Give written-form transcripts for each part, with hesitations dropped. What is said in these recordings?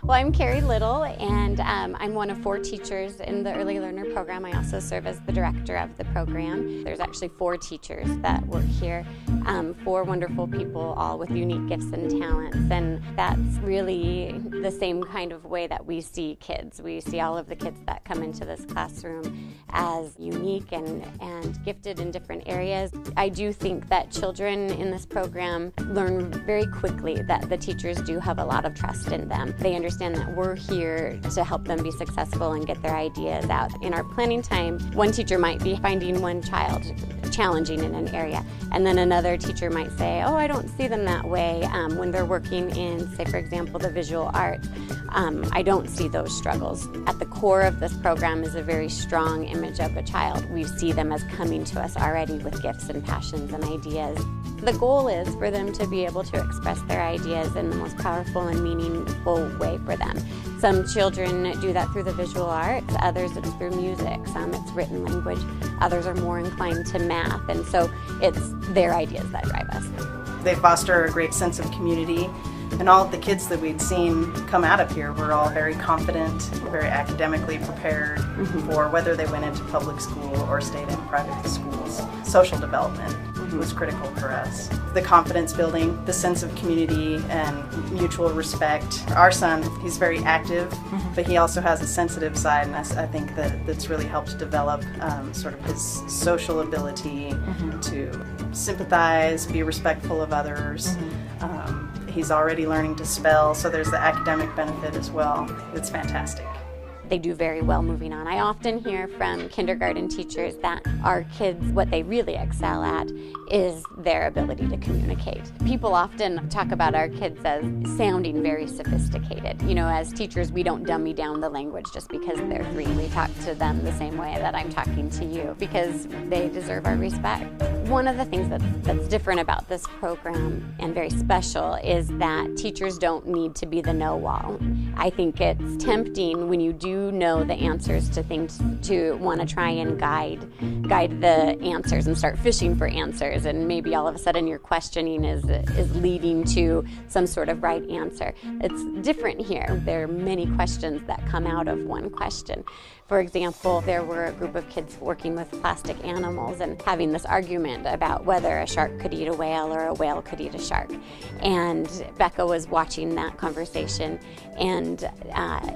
Well, I'm Carrie Little, and I'm one of 4 teachers in the Early Learner program. I also serve as the director of the program. There's actually 4 teachers that work here, 4 wonderful people, all with unique gifts and talents, and that's really the same kind of way that we see kids. We see all of the kids that come into this classroom as unique and gifted in different areas. I do think that children in this program learn very quickly that the teachers do have a lot of trust in them. They understand that we're here to help them be successful and get their ideas out. In our planning time, one teacher might be finding one child challenging in an area, and then another teacher might say, oh, I don't see them that way. When they're working in, say, for example, the visual arts, I don't see those struggles. At the core of this program is a very strong image of a child. We see them as coming to us already with gifts and passions and ideas. The goal is for them to be able to express their ideas in the most powerful and meaningful way for them. Some children do that through the visual arts, others it's through music, some it's written language, others are more inclined to math, and so it's their ideas that drive us. They foster a great sense of community, and all of the kids that we'd seen come out of here were all very confident, very academically prepared for whether they went into public school or stayed in private schools. Social development was critical for us. The confidence building, the sense of community and mutual respect. Our son, he's very active, but he also has a sensitive side, and I think that's really helped develop sort of his social ability to sympathize, be respectful of others. He's already learning to spell, so there's the academic benefit as well. It's fantastic. They do very well moving on. I often hear from kindergarten teachers that our kids, what they really excel at is their ability to communicate. People often talk about our kids as sounding very sophisticated. You know, as teachers, we don't dummy down the language just because they're 3. We talk to them the same way that I'm talking to you because they deserve our respect. One of the things that's different about this program and very special is that teachers don't need to be the know-all. I think it's tempting when you do know the answers to things to want to try and guide the answers and start fishing for answers, and maybe all of a sudden your questioning is leading to some sort of right answer. It's different here. There are many questions that come out of one question. For example, there were a group of kids working with plastic animals and having this argument about whether a shark could eat a whale or a whale could eat a shark. And Becca was watching that conversation, and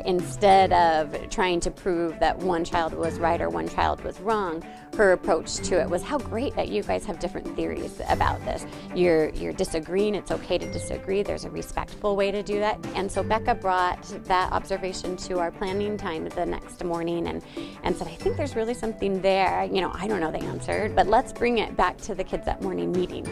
instead of trying to prove that one child was right or one child was wrong, her approach to it was, how great that you guys have different theories about this. You're disagreeing, it's okay to disagree, there's a respectful way to do that. And so Becca brought that observation to our planning time the next morning and said, I think there's really something there. You know, I don't know the answer, but let's bring it back to the kids at morning meeting.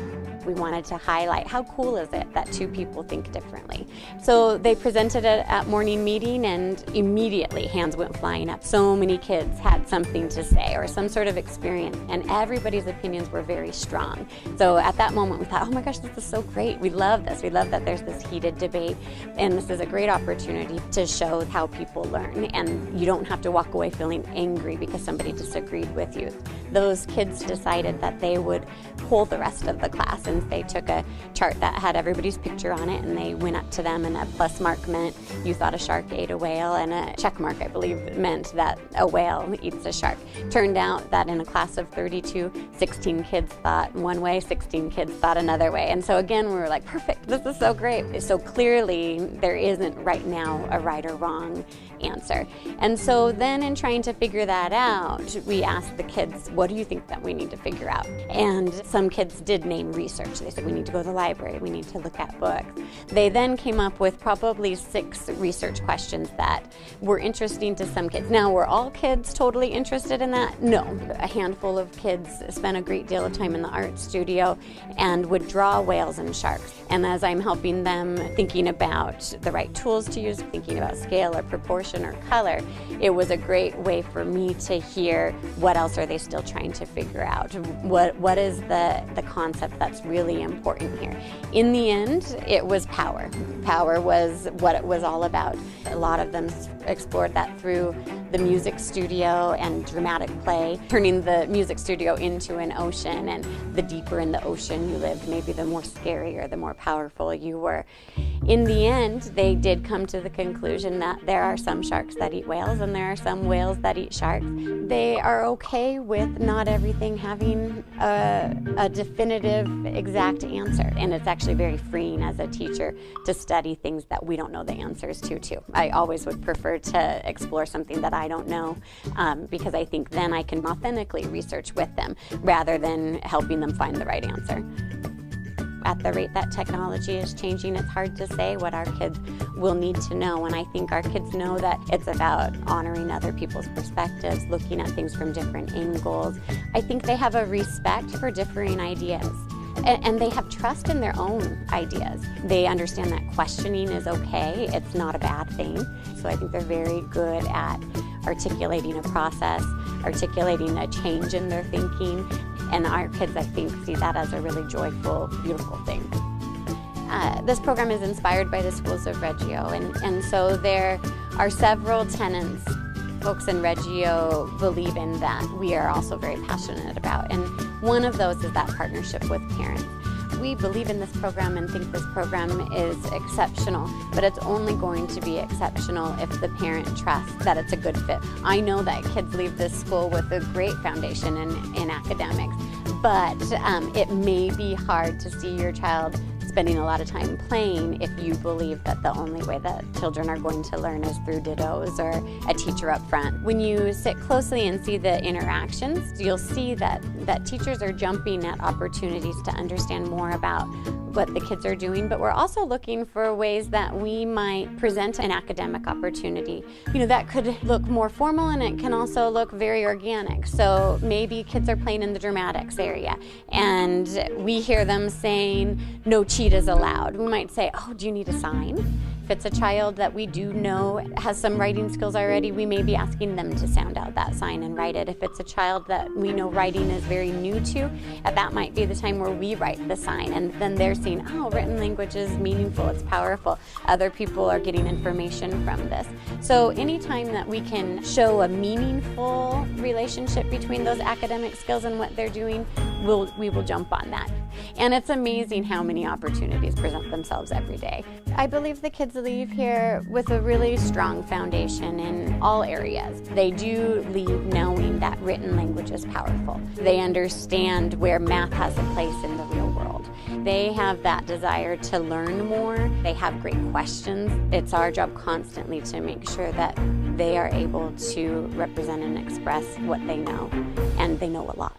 We wanted to highlight how cool is it that 2 people think differently. So they presented it at morning meeting, and immediately hands went flying up. So many kids had something to say or some sort of experience, and everybody's opinions were very strong. So at that moment we thought, oh my gosh, this is so great. We love this. We love that there's this heated debate, and this is a great opportunity to show how people learn, and you don't have to walk away feeling angry because somebody disagreed with you. Those kids decided that they would poll the rest of the class, and they took a chart that had everybody's picture on it, and they went up to them, and a plus mark meant you thought a shark ate a whale, and a check mark, I believe, meant that a whale eats a shark. Turned out that in a class of 32, 16 kids thought one way, 16 kids thought another way. And so again, we were like, perfect, this is so great. So clearly there isn't right now a right or wrong answer. And so then in trying to figure that out, we asked the kids, what do you think that we need to figure out? And some kids did name research. They said, we need to go to the library, we need to look at books. They then came up with probably 6 research questions that were interesting to some kids. Now, were all kids totally interested in that? No. A handful of kids spent a great deal of time in the art studio and would draw whales and sharks. And as I'm helping them thinking about the right tools to use, thinking about scale or proportion or color, it was a great way for me to hear what else are they still trying to figure out. What is the concept that's really important here. In the end, it was power. Power was what it was all about. A lot of them explored that through the music studio and dramatic play, turning the music studio into an ocean, and the deeper in the ocean you lived, maybe the more scary or the more powerful you were. In the end, they did come to the conclusion that there are some sharks that eat whales and there are some whales that eat sharks. They are okay with not everything having a definitive, exact answer, and it's actually very freeing as a teacher to study things that we don't know the answers to too. I always would prefer to explore something that I don't know, because I think then I can authentically research with them rather than helping them find the right answer. At the rate that technology is changing, it's hard to say what our kids will need to know, and I think our kids know that it's about honoring other people's perspectives, looking at things from different angles. I think they have a respect for differing ideas, and they have trust in their own ideas. They understand that questioning is okay, it's not a bad thing. So I think they're very good at articulating a process, articulating a change in their thinking, and our kids, I think, see that as a really joyful, beautiful thing. This program is inspired by the schools of Reggio, and so there are several tenets folks in Reggio believe in that we are also very passionate about, and one of those is that partnership with parents. We believe in this program and think this program is exceptional, but it's only going to be exceptional if the parent trusts that it's a good fit. I know that kids leave this school with a great foundation in academics, but it may be hard to see your child spending a lot of time playing if you believe that the only way that children are going to learn is through dittos or a teacher up front. When you sit closely and see the interactions, you'll see that teachers are jumping at opportunities to understand more about what the kids are doing, but we're also looking for ways that we might present an academic opportunity. You know, that could look more formal, and it can also look very organic. So maybe kids are playing in the dramatics area and we hear them saying, "No cheetahs allowed." We might say, "Oh, do you need a sign?" If it's a child that we do know has some writing skills already, we may be asking them to sound out that sign and write it. If it's a child that we know writing is very new to, that might be the time where we write the sign, and then they're seeing, oh, written language is meaningful, it's powerful. Other people are getting information from this. So anytime that we can show a meaningful relationship between those academic skills and what they're doing, we will jump on that. And it's amazing how many opportunities present themselves every day. I believe the kids leave here with a really strong foundation in all areas. They do leave knowing that written language is powerful. They understand where math has a place in the real world. They have that desire to learn more. They have great questions. It's our job constantly to make sure that they are able to represent and express what they know, and they know a lot.